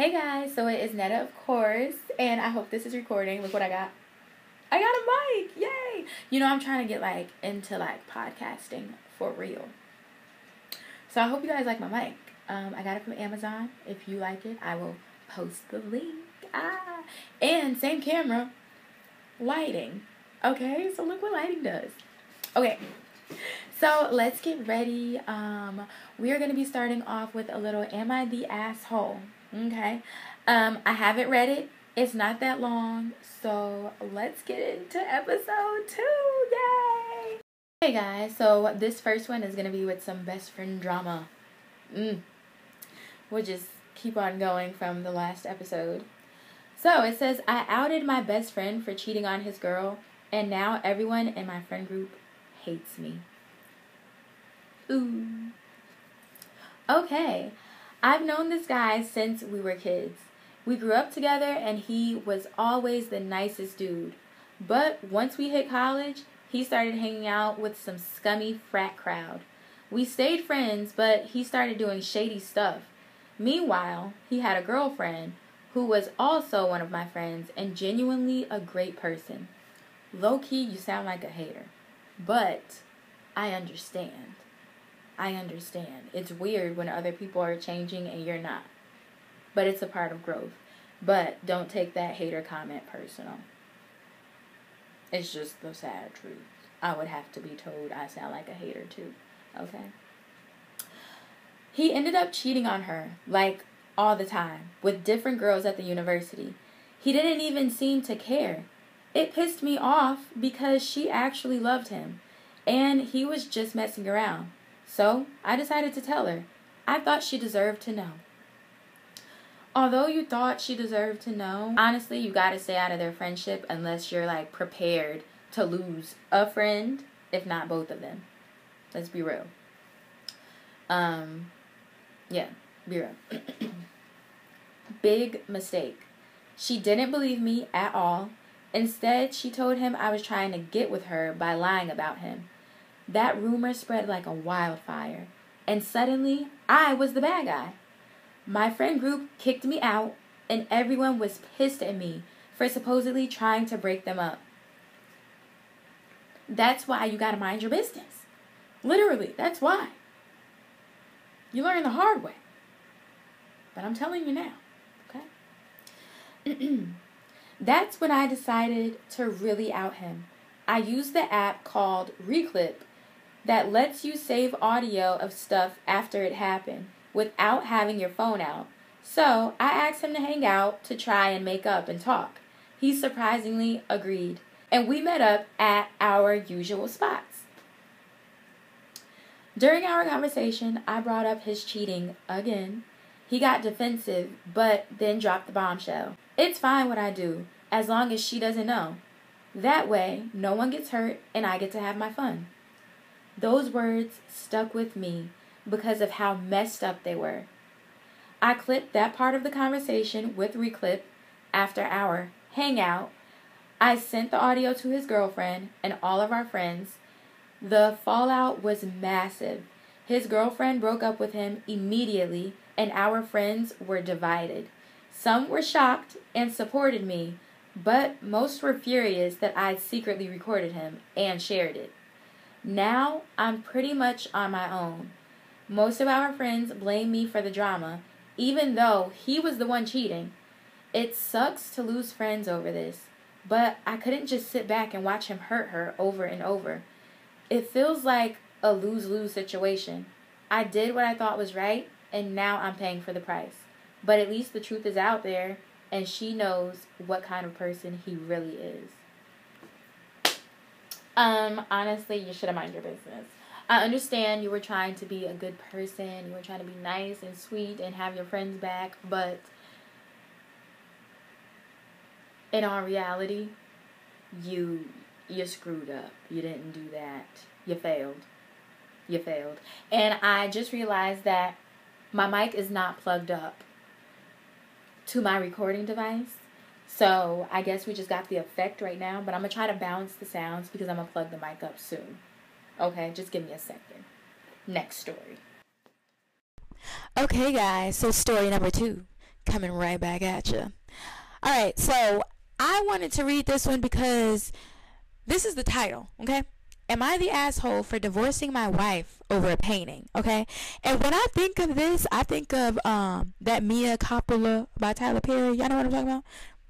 Hey guys, so it is Netta, of course, and I hope this is recording. Look what I got. I got a mic! Yay! You know, I'm trying to get into podcasting for real. So I hope you guys like my mic. I got it from Amazon. If you like it, I will post the link. And same camera, lighting. Okay, so look what lighting does. Okay, so let's get ready. We are going to be starting off with a little Am I the Asshole? Okay. I haven't read it. It's not that long. So let's get into episode 2. Yay! Hey guys, so this first one is going to be with some best friend drama. We'll just keep on going from the last episode. So it says, I outed my best friend for cheating on his girl, and now everyone in my friend group hates me. Ooh. Okay. I've known this guy since we were kids. We grew up together and he was always the nicest dude. But once we hit college, he started hanging out with some scummy frat crowd. We stayed friends, but he started doing shady stuff. Meanwhile, he had a girlfriend who was also one of my friends and genuinely a great person. Low-key, you sound like a hater. But I understand. It's weird when other people are changing and you're not. But it's a part of growth. But don't take that hater comment personal. It's just the sad truth. I would have to be told I sound like a hater too. Okay? He ended up cheating on her, all the time, with different girls at the university. He didn't even seem to care. It pissed me off because she actually loved him. And he was just messing around. So, I decided to tell her. I thought she deserved to know. Although you thought she deserved to know, honestly, you gotta stay out of their friendship unless you're, prepared to lose a friend, if not both of them. Let's be real. Yeah, be real. Big mistake. She didn't believe me at all. Instead, she told him I was trying to get with her by lying about him. That rumor spread like a wildfire, and suddenly, I was the bad guy. My friend group kicked me out, and everyone was pissed at me for supposedly trying to break them up. That's why you gotta mind your business. Literally, that's why. You learn the hard way. But I'm telling you now, okay? That's when I decided to really out him. I used the app called Reclip that lets you save audio of stuff after it happened without having your phone out. So I asked him to hang out to try and make up and talk. He surprisingly agreed, and we met up at our usual spots. During our conversation, I brought up his cheating again. He got defensive, but then dropped the bombshell. It's fine what I do, as long as she doesn't know. That way, no one gets hurt and I get to have my fun. Those words stuck with me because of how messed up they were. I clipped that part of the conversation with Reclip after our hangout. I sent the audio to his girlfriend and all of our friends. The fallout was massive. His girlfriend broke up with him immediately and our friends were divided. Some were shocked and supported me, but most were furious that I'd secretly recorded him and shared it. Now, I'm pretty much on my own. Most of our friends blame me for the drama, even though he was the one cheating. It sucks to lose friends over this, but I couldn't just sit back and watch him hurt her over and over. It feels like a lose-lose situation. I did what I thought was right, and now I'm paying for the price. But at least the truth is out there, and she knows what kind of person he really is. Honestly, you should have minded your business. I understand you were trying to be a good person, you were trying to be nice and sweet and have your friends back, but in all reality, you screwed up. You didn't do that. You failed. And I just realized that my mic is not plugged up to my recording device. So I guess we just got the effect right now, but I'm going to try to balance the sounds because I'm going to plug the mic up soon. Okay, just give me a second. Next story. Okay, guys, so story number 2. Coming right back at you. Alright, so I wanted to read this one because this is the title, okay? Am I the asshole for divorcing my wife over a painting, okay? And when I think of this, I think of that Mia Coppola by Tyler Perry. Y'all know what I'm talking about?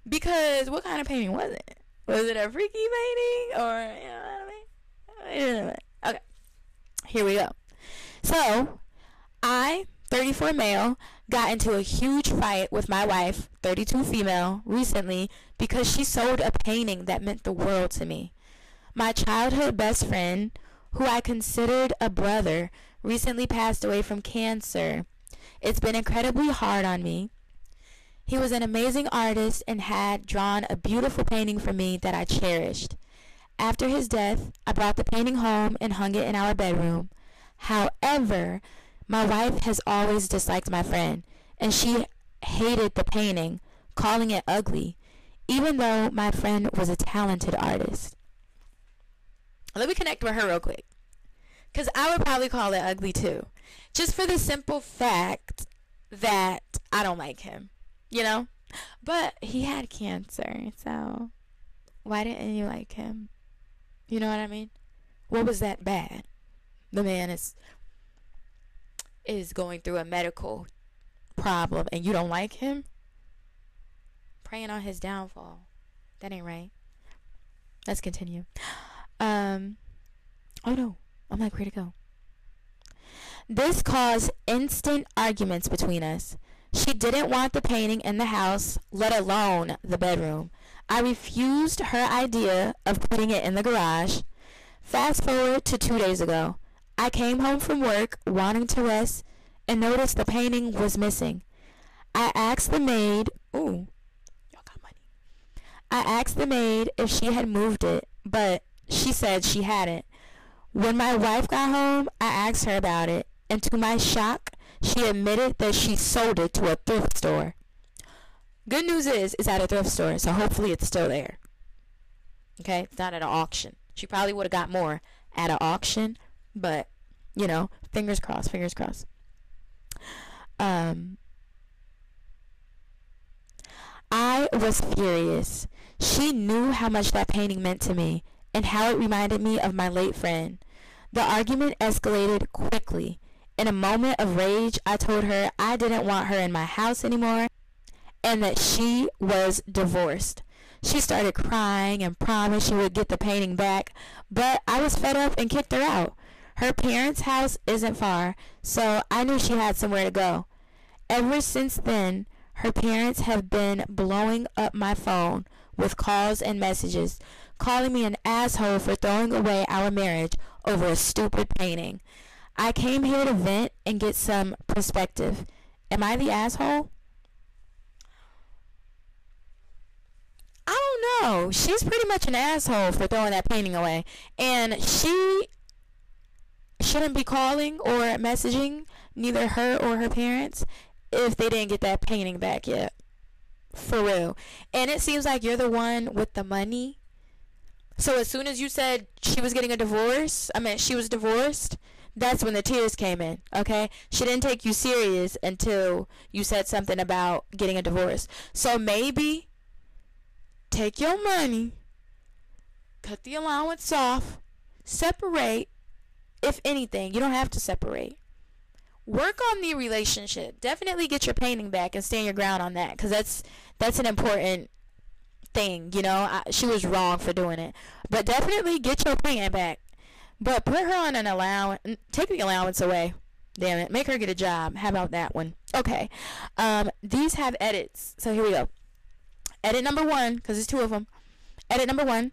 Because what kind of painting was it? Was it a freaky painting? Or, you know what I mean? Okay, here we go. So, I, 34 male, got into a huge fight with my wife, 32 female, recently because she sold a painting that meant the world to me. My childhood best friend, who I considered a brother, recently passed away from cancer. It's been incredibly hard on me. He was an amazing artist and had drawn a beautiful painting for me that I cherished. After his death, I brought the painting home and hung it in our bedroom. However, my wife has always disliked my friend, and she hated the painting, calling it ugly, even though my friend was a talented artist. Let me connect with her real quick, because I would probably call it ugly too, just for the simple fact that I don't like him, you know? But he had cancer, so why didn't you like him? You know what I mean? What was that bad? The man is going through a medical problem and you don't like him? Praying on his downfall. That ain't right. Let's continue. Oh no, I'm like, where to go? This caused instant arguments between us. She didn't want the painting in the house, let alone the bedroom. I refused her idea of putting it in the garage. Fast forward to 2 days ago. I came home from work wanting to rest and noticed the painting was missing. I asked the maid, ooh, y'all got money. I asked the maid if she had moved it, but she said she hadn't. When my wife got home, I asked her about it, and to my shock, she admitted that she sold it to a thrift store. Good news is, it's at a thrift store, so hopefully it's still there. Okay, it's not at an auction. She probably would have got more at an auction, but, you know, fingers crossed, fingers crossed. I was furious. She knew how much that painting meant to me and how it reminded me of my late friend. The argument escalated quickly. In a moment of rage, I told her I didn't want her in my house anymore and that she was divorced. She started crying and promised she would get the painting back, but I was fed up and kicked her out. Her parents' house isn't far, so I knew she had somewhere to go. Ever since then, her parents have been blowing up my phone with calls and messages, calling me an asshole for throwing away our marriage over a stupid painting. I came here to vent and get some perspective. Am I the asshole? I don't know. She's pretty much an asshole for throwing that painting away. And she shouldn't be calling or messaging neither her or her parents if they didn't get that painting back yet. For real. And it seems like you're the one with the money. So as soon as you said she was getting a divorce, she was divorced, that's when the tears came in, okay? She didn't take you serious until you said something about getting a divorce. So maybe take your money, cut the allowance off, separate. If anything, you don't have to separate. Work on the relationship. Definitely get your painting back and stand your ground on that, because that's an important thing, you know. She was wrong for doing it, but definitely get your painting back. But put her on an allowance. Take the allowance away. Damn it. Make her get a job. How about that one? Okay. These have edits. So here we go. Edit number 1, because there's 2 of them. Edit number 1.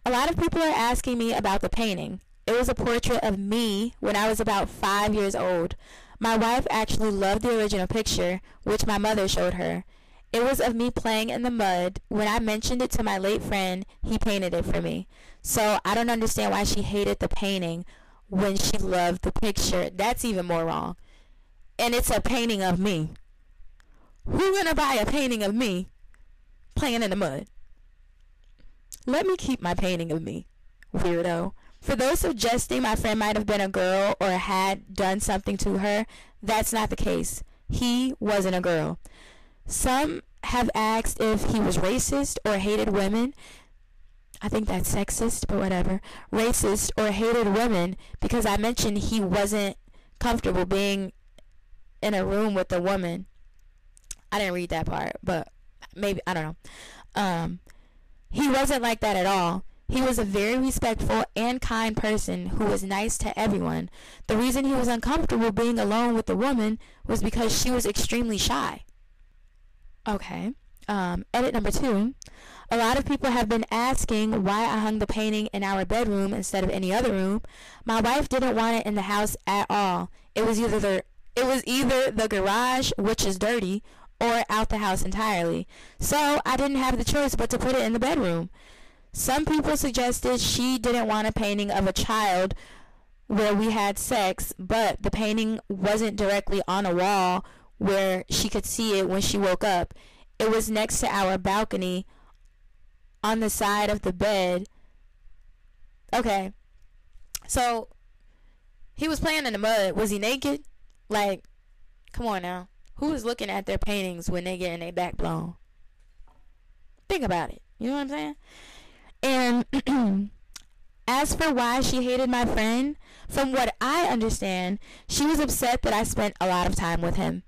A lot of people are asking me about the painting. It was a portrait of me when I was about 5 years old. My wife actually loved the original picture, which my mother showed her. It was of me playing in the mud. When I mentioned it to my late friend, he painted it for me. So I don't understand why she hated the painting when she loved the picture. That's even more wrong. And it's a painting of me. Who's gonna buy a painting of me playing in the mud? Let me keep my painting of me, weirdo. For those suggesting my friend might have been a girl or had done something to her, that's not the case. He wasn't a girl. Some have asked if he was racist or hated women. I think that's sexist, but whatever. Racist or hated women because I mentioned he wasn't comfortable being in a room with a woman. I didn't read that part, but maybe, I don't know. He wasn't like that at all. He was a very respectful and kind person who was nice to everyone. The reason he was uncomfortable being alone with the woman was because she was extremely shy. Okay. Edit number 2. A lot of people have been asking why I hung the painting in our bedroom instead of any other room. My wife didn't want it in the house at all. It was either the garage, which is dirty, or out the house entirely. So I didn't have the choice but to put it in the bedroom. Some people suggested she didn't want a painting of a child where we had sex, but the painting wasn't directly on a wall where she could see it when she woke up. It was next to our balcony on the side of the bed. Okay. So he was playing in the mud. Was he naked? Like, come on now. Who is looking at their paintings when they getting their back blown? Think about it. You know what I'm saying? And as for why she hated my friend, from what I understand, she was upset that I spent a lot of time with him.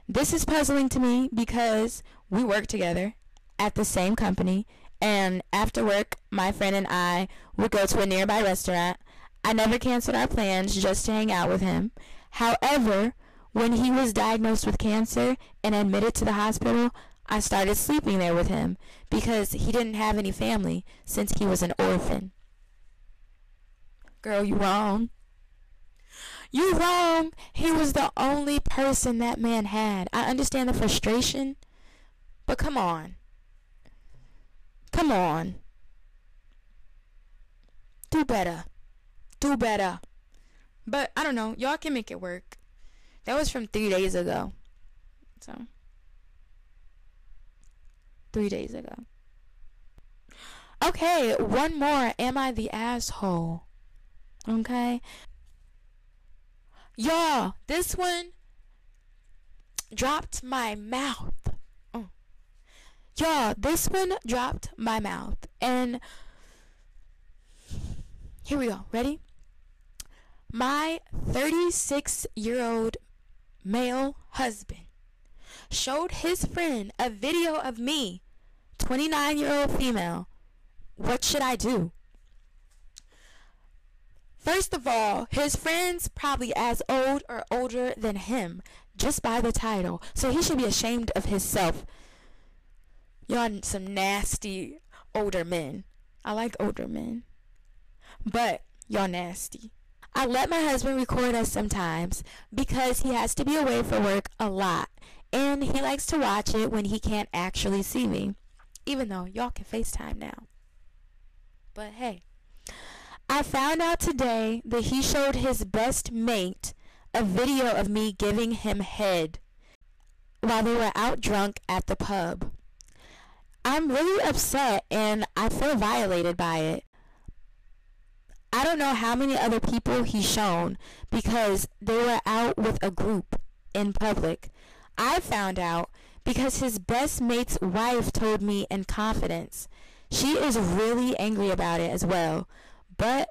This is puzzling to me because we work together at the same company, and after work, my friend and I would go to a nearby restaurant. I never canceled our plans just to hang out with him. However, when he was diagnosed with cancer and admitted to the hospital, I started sleeping there with him because he didn't have any family since he was an orphan. Girl, you wrong. You wrong. He was the only person that man had. I understand the frustration, but come on. Come on. Do better. Do better. But I don't know. Y'all can make it work. That was from 3 days ago. So 3 days ago. Okay, one more. Am I the asshole? Okay. Y'all, this one dropped my mouth. Y'all, this one dropped my mouth. And here we go. Ready? My 36-year-old male husband showed his friend a video of me, 29-year-old female. What should I do? First of all, his friend's probably as old or older than him, just by the title. So he should be ashamed of himself. Y'all some nasty older men. I like older men. But y'all nasty. I let my husband record us sometimes because he has to be away for work a lot. And he likes to watch it when he can't actually see me. Even though y'all can FaceTime now. But hey. I found out today that he showed his best mate a video of me giving him head while they were out drunk at the pub. I'm really upset and I feel violated by it. I don't know how many other people he's shown because they were out with a group in public. I found out because his best mate's wife told me in confidence. She is really angry about it as well. But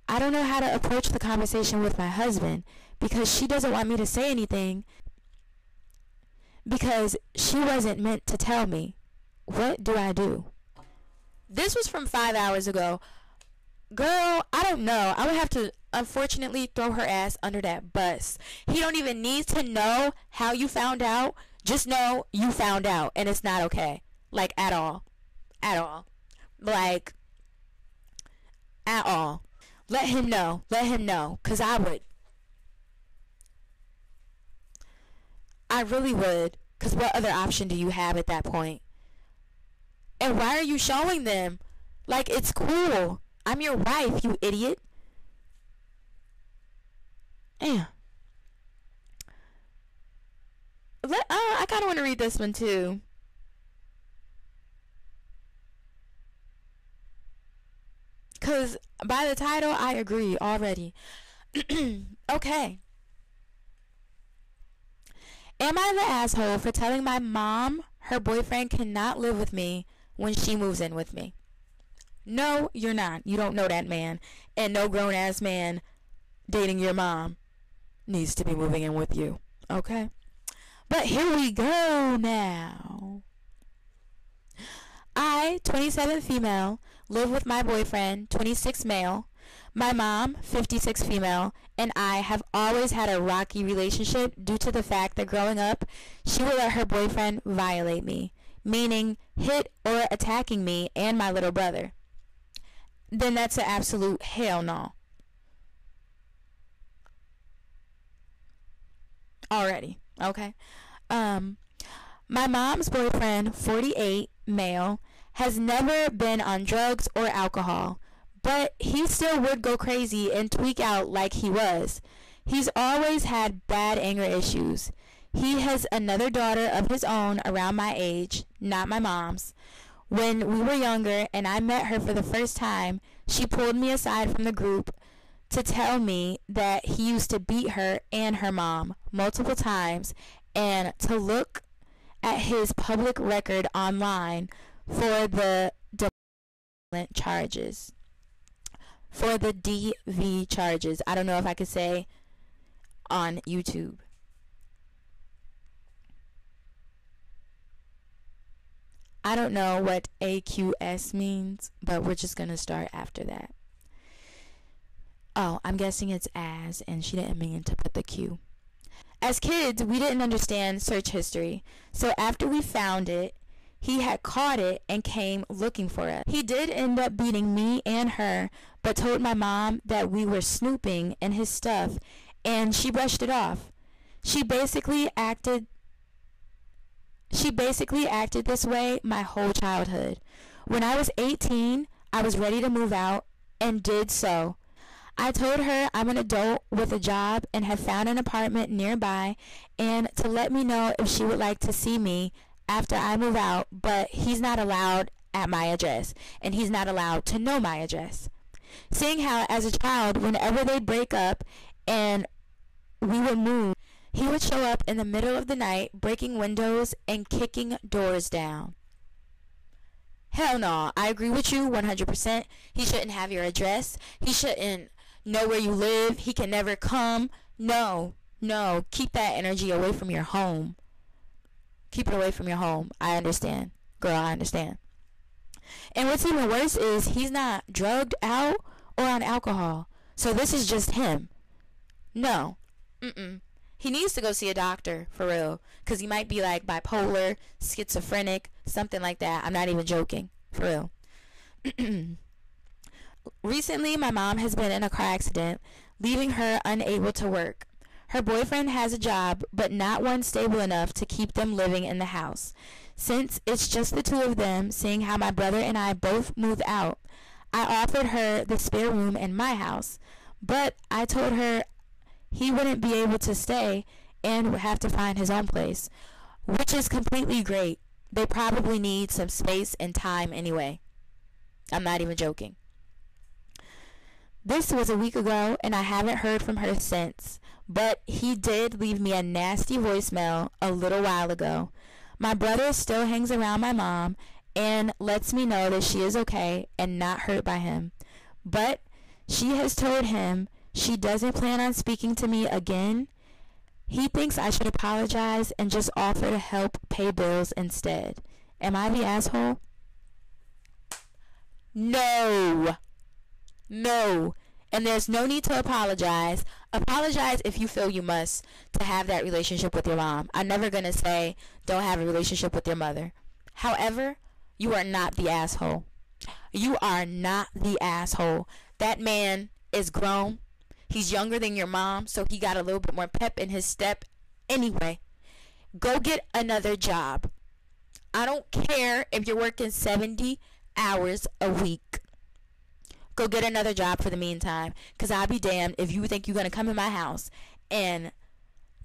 I don't know how to approach the conversation with my husband because she doesn't want me to say anything because she wasn't meant to tell me. What do I do? This was from 5 hours ago. Girl, I don't know. I would have to, unfortunately, throw her ass under that bus. He don't even need to know how you found out. Just know you found out and it's not okay. Like, at all. At all. Like, at all. Let him know. Let him know. Because I would. I really would. Because what other option do you have at that point? And why are you showing them? Like, it's cool. I'm your wife, you idiot. Yeah. I kind of want to read this one too. Because by the title, I agree already. Okay. Am I the asshole for telling my mom her boyfriend cannot live with me when she moves in with me? No, you're not. You don't know that man. And no grown-ass man dating your mom needs to be moving in with you. Okay? But here we go now. I, 27 female, live with my boyfriend, 26 male. My mom, 56 female, and I have always had a rocky relationship due to the fact that growing up, she would let her boyfriend violate me, meaning hit or attacking me and my little brother. Then that's an absolute hell no. Already, okay? My mom's boyfriend, 48, male, has never been on drugs or alcohol, but he still would go crazy and tweak out like he was. He's always had bad anger issues. He has another daughter of his own around my age, not my mom's. When we were younger and I met her for the first time, she pulled me aside from the group to tell me that he used to beat her and her mom multiple times and to look at his public record online for the charges. For the DV charges. I don't know if I could say on YouTube. I don't know what AQS means, but we're just going to start after that. Oh, I'm guessing it's as, and she didn't mean to put the Q. As kids, we didn't understand search history, so after we found it, he had caught it and came looking for us. He did end up beating me and her, but told my mom that we were snooping in his stuff, and she brushed it off. She basically acted this way my whole childhood. When I was 18, I was ready to move out and did so. I told her I'm an adult with a job and have found an apartment nearby and to let me know if she would like to see me after I move out, but he's not allowed at my address and he's not allowed to know my address. Seeing how as a child, whenever they'd break up and we would move, he would show up in the middle of the night, breaking windows and kicking doors down. Hell no, I agree with you 100%. He shouldn't have your address. He shouldn't know where you live. He can never come. No, keep that energy away from your home. Keep it away from your home. I understand. Girl, I understand. And what's even worse is he's not drugged out or on alcohol. So this is just him. No. He needs to go see a doctor, for real. Because he might be like bipolar, schizophrenic, something like that. I'm not even joking. For real. Recently, my mom has been in a car accident, leaving her unable to work. Her boyfriend has a job, but not one stable enough to keep them living in the house. Since it's just the two of them, seeing how my brother and I both moved out, I offered her the spare room in my house, but I told her he wouldn't be able to stay and would have to find his own place, which is completely great. They probably need some space and time anyway. I'm not even joking. This was a week ago, and I haven't heard from her since, but he did leave me a nasty voicemail a little while ago. My brother still hangs around my mom and lets me know that she is okay and not hurt by him, but she has told him she doesn't plan on speaking to me again. He thinks I should apologize and just offer to help pay bills instead. Am I the asshole? No. And there's no need to apologize. Apologize if you feel you must to have that relationship with your mom. I'm never going to say don't have a relationship with your mother. However, you are not the asshole. You are not the asshole. That man is grown. He's younger than your mom, so he got a little bit more pep in his step. Anyway, go get another job. I don't care if you're working 70 hours a week. Go get another job for the meantime, because I'll be damned if you think you're going to come in my house and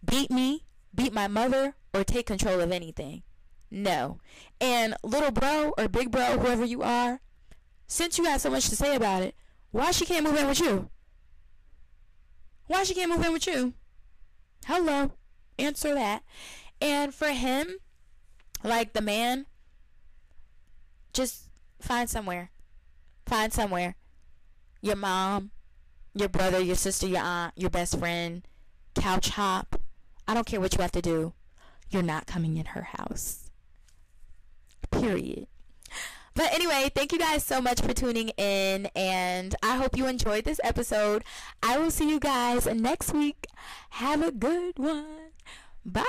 beat me, beat my mother, or take control of anything. No. And little bro or big bro, whoever you are, since you got so much to say about it, why she can't move in with you? Why she can't move in with you? Hello. Answer that. And for him, like the man, just find somewhere. Find somewhere. Your mom, your brother, your sister, your aunt, your best friend, couch hop. I don't care what you have to do. You're not coming in her house. Period. But anyway, thank you guys so much for tuning in, and I hope you enjoyed this episode. I will see you guys next week. Have a good one. Bye.